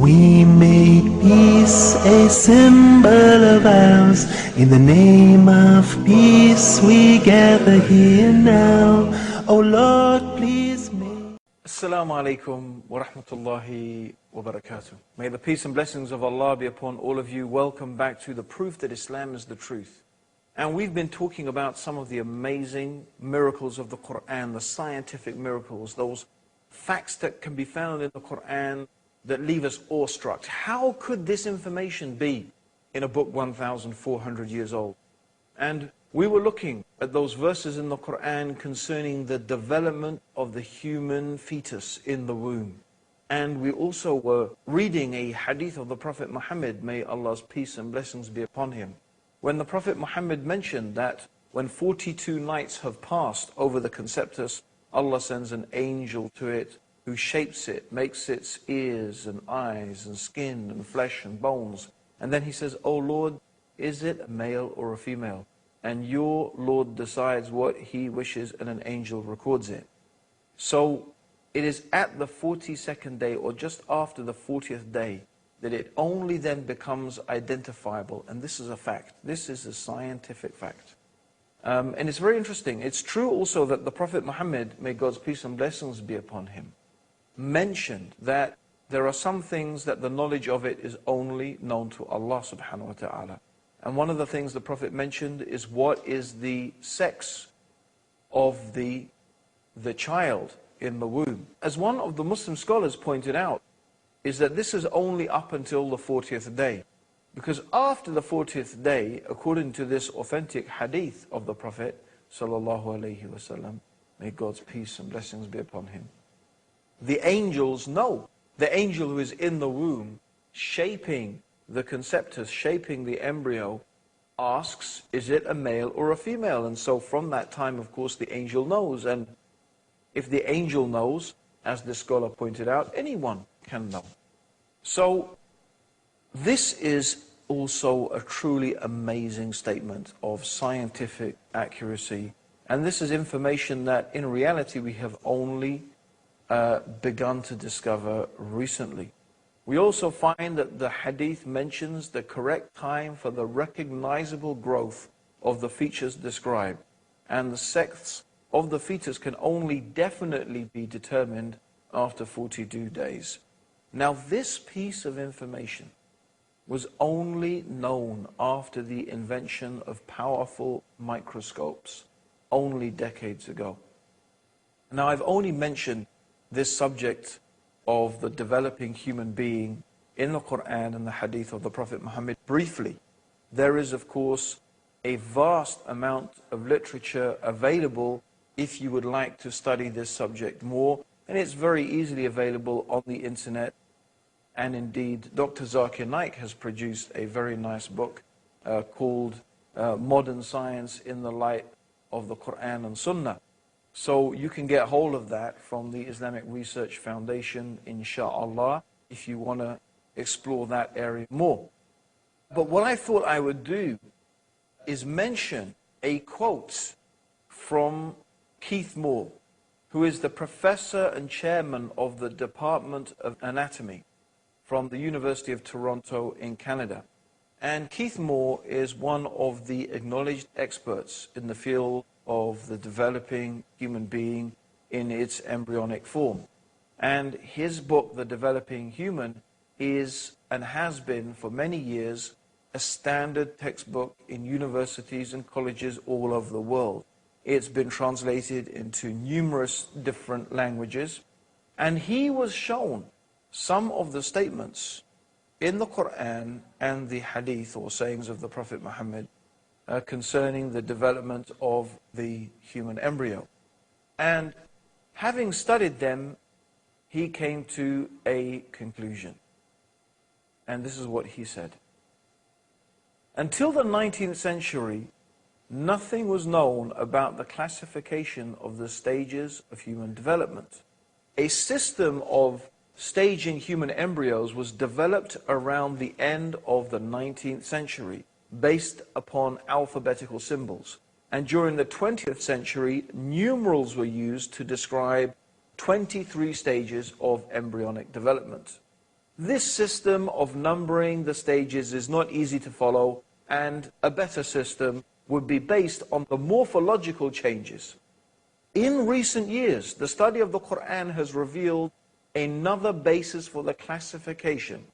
We make peace a symbol of ours. In the name of peace we gather here now. Oh Lord, please make. Assalamu alaikum wa rahmatullahi wa barakatuh. May the peace and blessings of Allah be upon all of you. Welcome back to the proof that Islam is the truth. And we've been talking about some of the amazing miracles of the Quran, the scientific miracles, those facts that can be found in the Quran that leave us awestruck. How could this information be in a book 1,400 years old? And we were looking at those verses in the Quran concerning the development of the human fetus in the womb. And we also were reading a hadith of the Prophet Muhammad, may Allah's peace and blessings be upon him, when the Prophet Muhammad mentioned that when 42 nights have passed over the conceptus, Allah sends an angel to it who shapes it, makes its ears and eyes and skin and flesh and bones. And then he says, "Oh Lord, is it a male or a female?" And your Lord decides what he wishes and an angel records it. So it is at the 42nd day or just after the 40th day that it only then becomes identifiable. And this is a fact. This is a scientific fact. And it's very interesting. It's true also that the Prophet Muhammad, may God's peace and blessings be upon him, mentioned that there are some things that the knowledge of it is only known to Allah subhanahu wa ta'ala. And one of the things the Prophet mentioned is what is the sex of the child in the womb. As one of the Muslim scholars pointed out, is that this is only up until the 40th day. Because after the 40th day, according to this authentic hadith of the Prophet sallallahu alaihi wasallam, may God's peace and blessings be upon him, the angels know. The angel who is in the womb, shaping the conceptus, shaping the embryo, asks, is it a male or a female? And so from that time, of course, the angel knows. And if the angel knows, as the scholar pointed out, anyone can know. So this is also a truly amazing statement of scientific accuracy. And this is information that in reality we have only begun to discover recently. We also find that the hadith mentions the correct time for the recognizable growth of the features described, and the sex of the fetus can only definitely be determined after 42 days. Now this piece of information was only known after the invention of powerful microscopes only decades ago. Now I've only mentioned this subject of the developing human being in the Quran and the hadith of the Prophet Muhammad briefly. There is, of course, a vast amount of literature available if you would like to study this subject more, and it's very easily available on the internet. And indeed, Dr. Zakir Naik has produced a very nice book called Modern Science in the Light of the Quran and Sunnah. So you can get hold of that from the Islamic Research Foundation, inshallah, if you want to explore that area more. But what I thought I would do is mention a quote from Keith Moore, who is the professor and chairman of the Department of Anatomy from the University of Toronto in Canada. And Keith Moore is one of the acknowledged experts in the field of the developing human being in its embryonic form. And his book, The Developing Human, is and has been for many years a standard textbook in universities and colleges all over the world. It's been translated into numerous different languages, and he was shown some of the statements in the Quran and the hadith or sayings of the Prophet Muhammad concerning the development of the human embryo. And having studied them, he came to a conclusion. And this is what he said. Until the 19th century, nothing was known about the classification of the stages of human development. A system of staging human embryos was developed around the end of the 19th century, based upon alphabetical symbols. And during the 20th century, numerals were used to describe 23 stages of embryonic development. This system of numbering the stages is not easy to follow, and a better system would be based on the morphological changes. In recent years, the study of the Quran has revealed another basis for the classification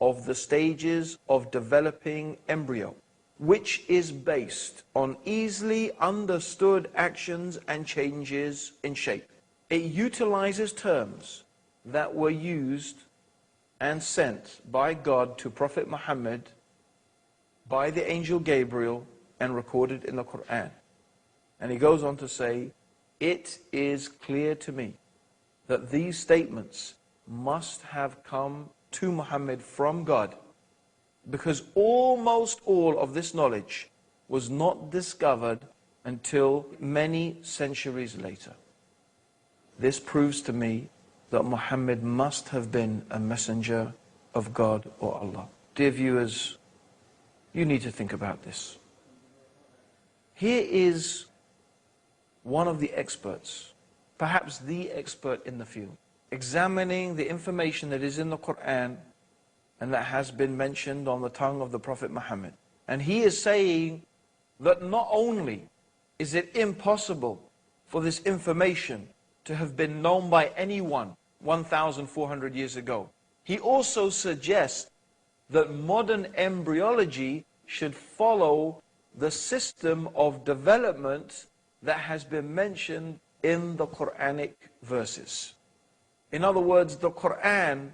of the stages of developing embryo, which is based on easily understood actions and changes in shape. It utilizes terms that were used and sent by God to Prophet Muhammad by the angel Gabriel and recorded in the Quran. And he goes on to say, it is clear to me that these statements must have come to Muhammad from God, because almost all of this knowledge was not discovered until many centuries later. This proves to me that Muhammad must have been a messenger of God or Allah. Dear viewers, you need to think about this. Here is one of the experts, perhaps the expert in the field, examining the information that is in the Quran and that has been mentioned on the tongue of the Prophet Muhammad. And he is saying that not only is it impossible for this information to have been known by anyone 1,400 years ago, he also suggests that modern embryology should follow the system of development that has been mentioned in the Quranic verses. In other words, the Quran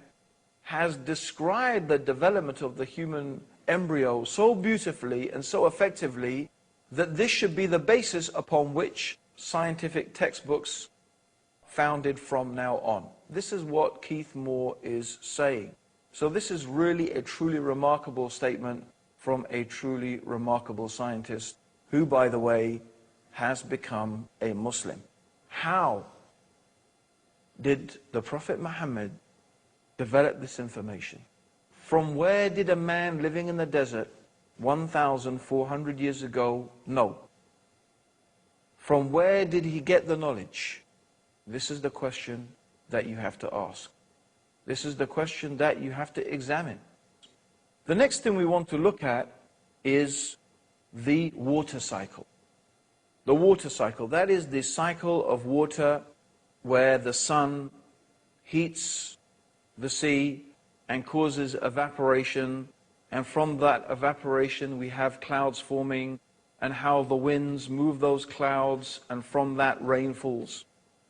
has described the development of the human embryo so beautifully and so effectively that this should be the basis upon which scientific textbooks founded from now on. This is what Keith Moore is saying. So this is really a truly remarkable statement from a truly remarkable scientist who, by the way, has become a Muslim. How did the Prophet Muhammad develop this information? From where did a man living in the desert 1,400 years ago know? From where did he get the knowledge? This is the question that you have to ask. This is the question that you have to examine. The next thing we want to look at is the water cycle. The water cycle, that is the cycle of water where the sun heats the sea and causes evaporation, and from that evaporation we have clouds forming, and how the winds move those clouds, and from that rain falls.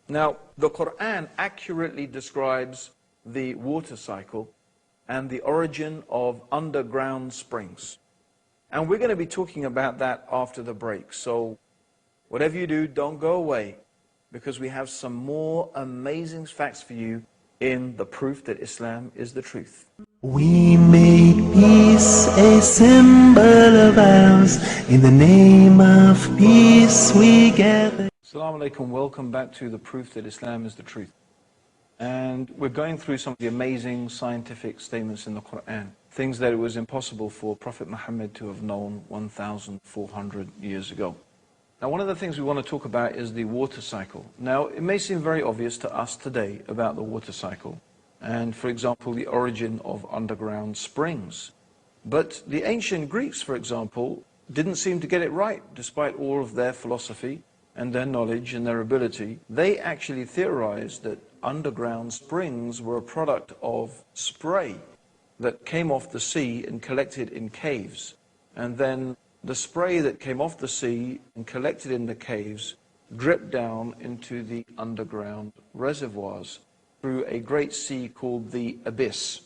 Now, the Quran accurately describes the water cycle and the origin of underground springs. And we're going to be talking about that after the break. So whatever you do, don't go away, because we have some more amazing facts for you in the proof that Islam is the truth. We make peace a symbol of ours. In the name of peace we gather. Assalamu alaikum, welcome back to the proof that Islam is the truth. And we're going through some of the amazing scientific statements in the Quran, things that it was impossible for Prophet Muhammad to have known 1,400 years ago. Now, one of the things we want to talk about is the water cycle. Now, it may seem very obvious to us today about the water cycle, and for example, the origin of underground springs. But the ancient Greeks, for example, didn't seem to get it right, despite all of their philosophy and their knowledge and their ability. They actually theorized that underground springs were a product of spray that came off the sea and collected in caves. And then the spray that came off the sea and collected in the caves dripped down into the underground reservoirs through a great sea called the Abyss.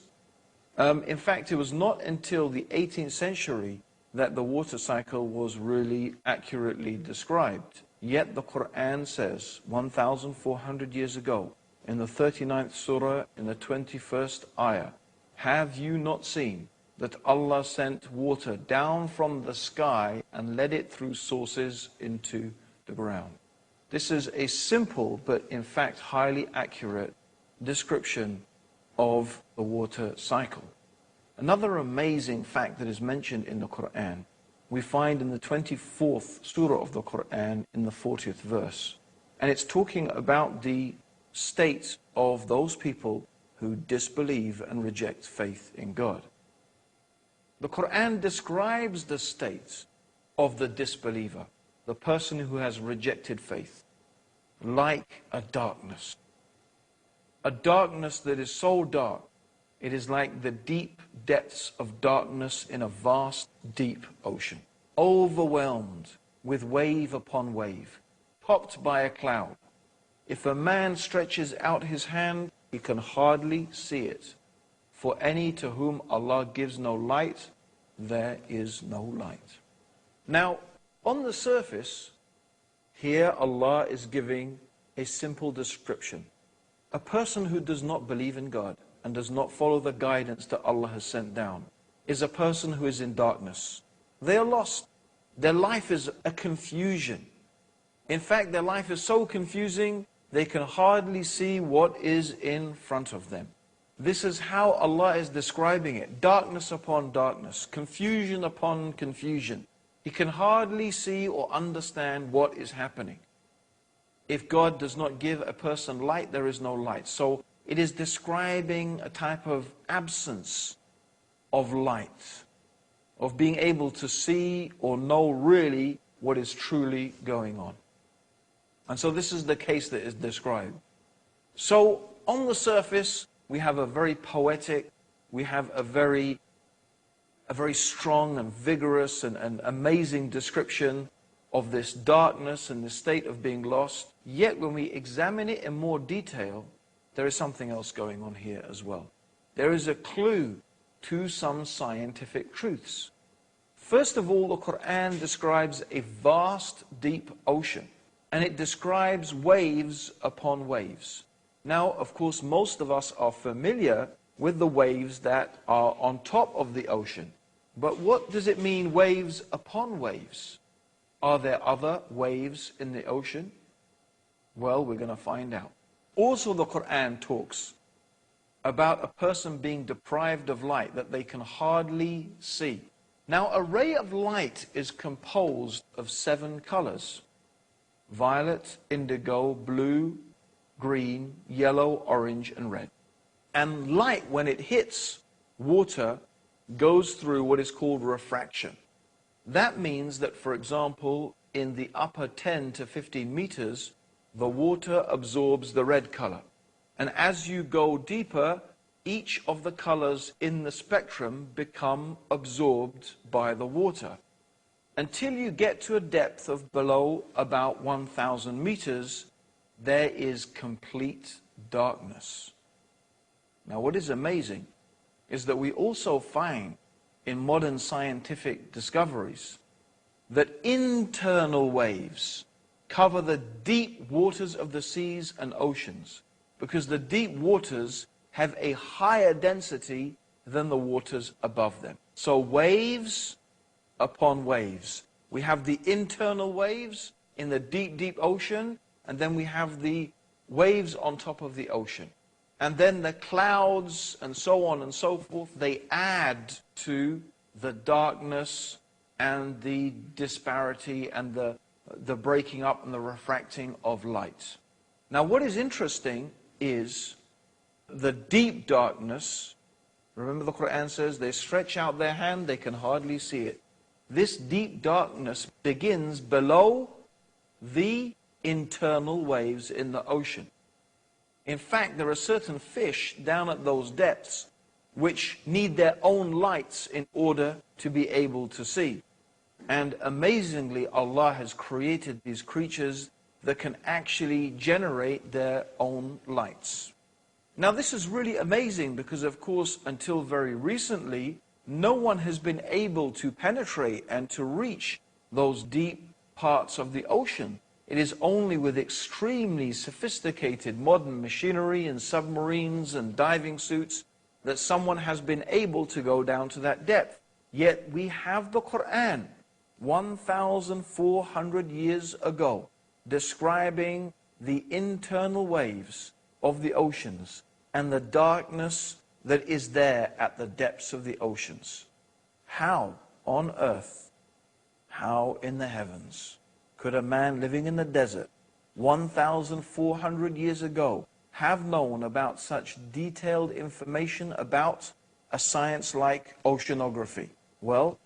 In fact, it was not until the 18th century that the water cycle was really accurately described. Yet the Quran says 1,400 years ago, in the 39th surah, in the 21st ayah, have you not seen that Allah sent water down from the sky and led it through sources into the ground? This is a simple but in fact highly accurate description of the water cycle. Another amazing fact that is mentioned in the Quran, we find in the 24th surah of the Quran in the 40th verse. And it's talking about the state of those people who disbelieve and reject faith in God. The Quran describes the state of the disbeliever, the person who has rejected faith, like a darkness. A darkness that is so dark, it is like the deep depths of darkness in a vast, deep ocean, overwhelmed with wave upon wave, topped by a cloud. If a man stretches out his hand, he can hardly see it. For any to whom Allah gives no light, there is no light. Now, on the surface, here Allah is giving a simple description. A person who does not believe in God and does not follow the guidance that Allah has sent down is a person who is in darkness. They are lost. Their life is a confusion. In fact, their life is so confusing, they can hardly see what is in front of them. This is how Allah is describing it. Darkness upon darkness, confusion upon confusion. He can hardly see or understand what is happening. If God does not give a person light, there is no light. So it is describing a type of absence of light, of being able to see or know really what is truly going on. And so this is the case that is described. So on the surface, we have a very poetic, we have a very strong and vigorous and amazing description of this darkness and the state of being lost. Yet when we examine it in more detail, there is something else going on here as well. There is a clue to some scientific truths. First of all, the Quran describes a vast, deep ocean, and it describes waves upon waves. Now, of course, most of us are familiar with the waves that are on top of the ocean. But what does it mean, waves upon waves? Are there other waves in the ocean? Well, we're going to find out. Also, the Quran talks about a person being deprived of light, that they can hardly see. Now, a ray of light is composed of 7 colors: violet, indigo, blue, green, yellow, orange, and red. And light, when it hits water, goes through what is called refraction. That means that, for example, in the upper 10 to 15 meters, the water absorbs the red color. And as you go deeper, each of the colors in the spectrum become absorbed by the water, until you get to a depth of below about 1,000 meters, there is complete darkness. Now, what is amazing is that we also find in modern scientific discoveries that internal waves cover the deep waters of the seas and oceans, because the deep waters have a higher density than the waters above them. So waves upon waves. We have the internal waves in the deep, deep ocean, and then we have the waves on top of the ocean. And then the clouds and so on and so forth, they add to the darkness and the disparity and the breaking up and the refracting of light. Now, what is interesting is the deep darkness. Remember, the Quran says they stretch out their hand, they can hardly see it. This deep darkness begins below the internal waves in the ocean. In fact, there are certain fish down at those depths which need their own lights in order to be able to see. And amazingly, Allah has created these creatures that can actually generate their own lights. Now, this is really amazing because, of course, until very recently, no one has been able to penetrate and to reach those deep parts of the ocean. It is only with extremely sophisticated modern machinery and submarines and diving suits that someone has been able to go down to that depth. Yet we have the Quran 1,400 years ago describing the internal waves of the oceans and the darkness that is there at the depths of the oceans. How on earth, how in the heavens could a man living in the desert 1,400 years ago have known about such detailed information about a science like oceanography? Well,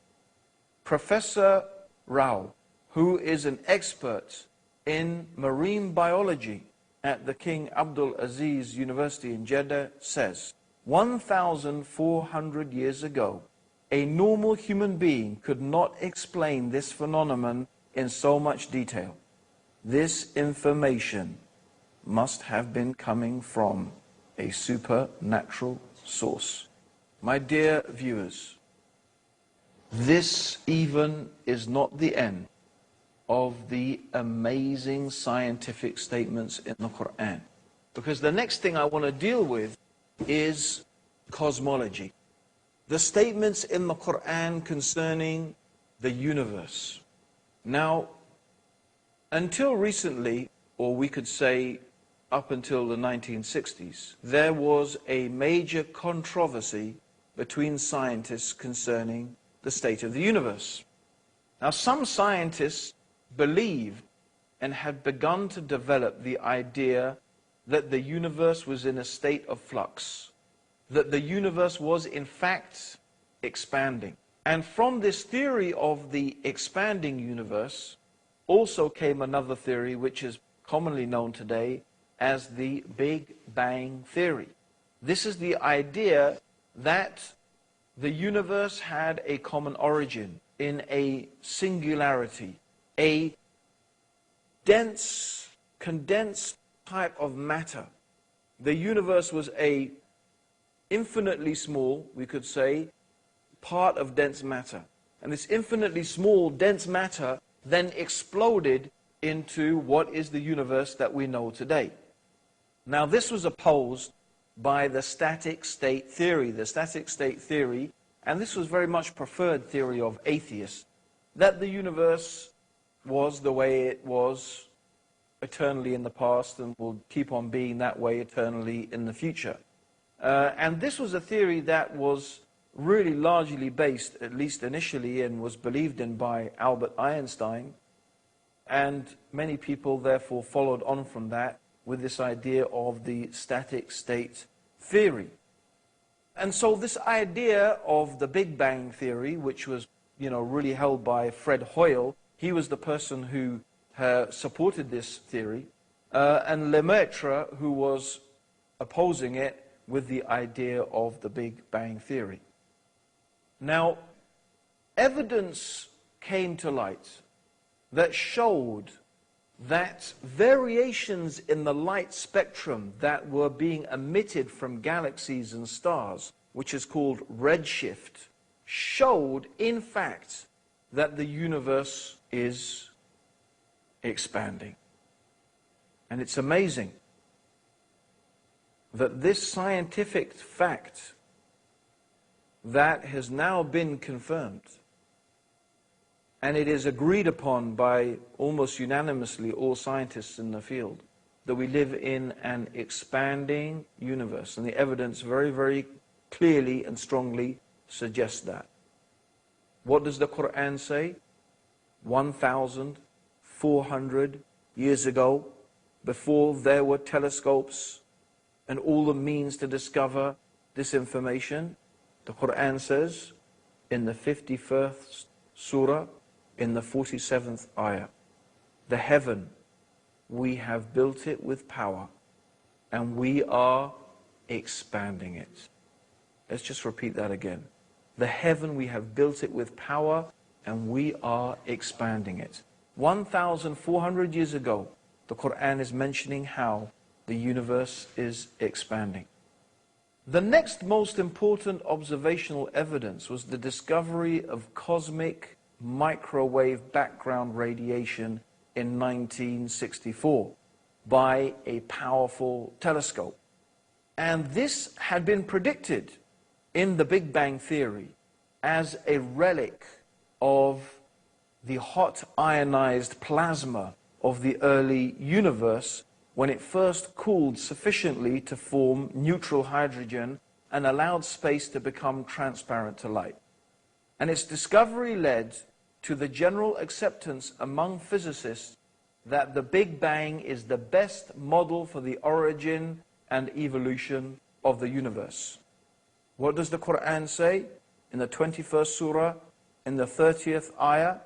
Professor Rao, who is an expert in marine biology at the King Abdul Aziz University in Jeddah, says 1,400 years ago, a normal human being could not explain this phenomenon in so much detail. This information must have been coming from a supernatural source. My dear viewers, this even is not the end of the amazing scientific statements in the Quran. Because the next thing I want to deal with is cosmology. The statements in the Quran concerning the universe. Now, until recently, or we could say up until the 1960s, there was a major controversy between scientists concerning the state of the universe. Now, some scientists believed and had begun to develop the idea that the universe was in a state of flux, that the universe was in fact expanding. And from this theory of the expanding universe also came another theory which is commonly known today as the Big Bang Theory. This is the idea that the universe had a common origin in a singularity, a dense, condensed type of matter. The universe was a infinitely small, we could say, part of dense matter. And this infinitely small, dense matter then exploded into what is the universe that we know today. Now, this was opposed by the static state theory. The static state theory, and this was very much preferred theory of atheists, that the universe was the way it was eternally in the past and will keep on being that way eternally in the future. And this was a theory that was really largely based, at least initially, and was believed in by Albert Einstein. And many people therefore followed on from that with this idea of the static state theory. And so this idea of the Big Bang Theory, which was, really held by Fred Hoyle, he was the person who supported this theory, and Lemaitre, who was opposing it with the idea of the Big Bang Theory. Now, evidence came to light that showed that variations in the light spectrum that were being emitted from galaxies and stars, which is called redshift, showed, in fact, that the universe is expanding. And it's amazing that this scientific fact that has now been confirmed, and it is agreed upon by almost unanimously all scientists in the field, that we live in an expanding universe. And the evidence very, very clearly and strongly suggests that. What does the Quran say? 1,400 years ago, before there were telescopes and all the means to discover this information, the Quran says in the 51st surah, in the 47th ayah, the heaven, we have built it with power and we are expanding it. Let's just repeat that again. The heaven, we have built it with power and we are expanding it. 1,400 years ago, the Quran is mentioning how the universe is expanding. The next most important observational evidence was the discovery of cosmic microwave background radiation in 1964 by a powerful telescope. And this had been predicted in the Big Bang Theory as a relic of the hot ionized plasma of the early universe when it first cooled sufficiently to form neutral hydrogen and allowed space to become transparent to light. And its discovery led to the general acceptance among physicists that the Big Bang is the best model for the origin and evolution of the universe. What does the Quran say in the 21st surah, in the 30th ayah?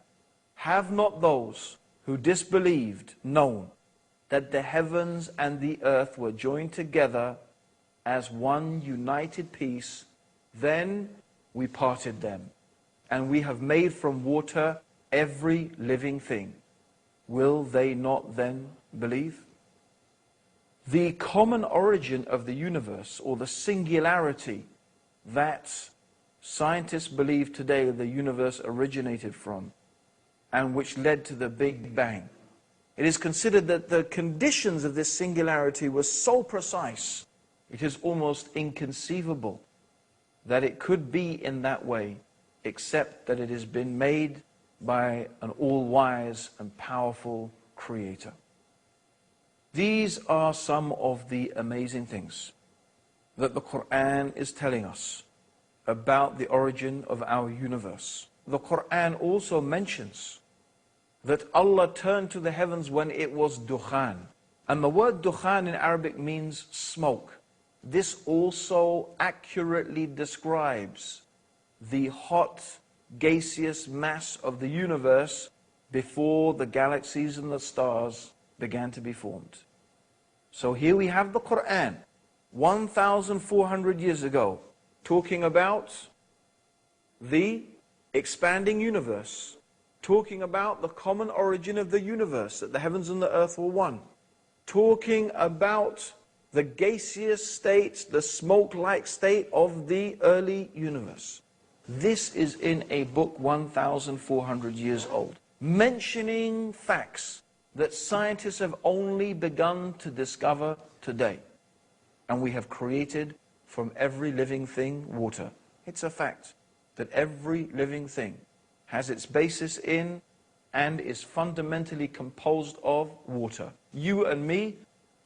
Have not those who disbelieved known that the heavens and the earth were joined together as one united piece? Then we parted them, and we have made from water every living thing. Will they not then believe? The common origin of the universe, or the singularity that scientists believe today the universe originated from, and which led to the Big Bang. It is considered that the conditions of this singularity were so precise, it is almost inconceivable that it could be in that way, except that it has been made by an all-wise and powerful Creator. These are some of the amazing things that the Quran is telling us about the origin of our universe. The Quran also mentions that Allah turned to the heavens when it was dukhan. And the word dukhan in Arabic means smoke. This also accurately describes the hot, gaseous mass of the universe before the galaxies and the stars began to be formed. So here we have the Quran, 1,400 years ago, talking about the expanding universe, talking about the common origin of the universe, that the heavens and the earth were one, talking about the gaseous state, the smoke-like state of the early universe. This is in a book 1,400 years old, mentioning facts that scientists have only begun to discover today. And we have created from every living thing water. It's a fact that every living thing has its basis in and is fundamentally composed of water. You and me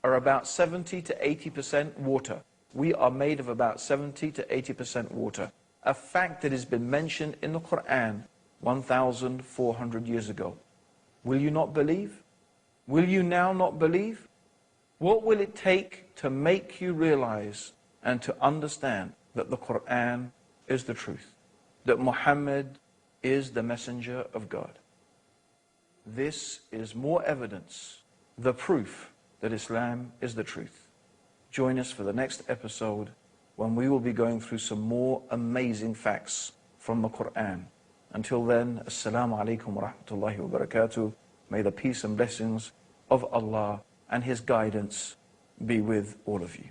are about 70 to 80% water. We are made of about 70 to 80% water. A fact that has been mentioned in the Quran 1,400 years ago. Will you not believe? Will you now not believe? What will it take to make you realize and to understand that the Quran is the truth? That Muhammad is the messenger of God? This is more evidence, the proof that Islam is the truth. Join us for the next episode when we will be going through some more amazing facts from the Quran. Until then, Assalamu alaikum wa rahmatullahi wa barakatuh. May the peace and blessings of Allah and His guidance be with all of you.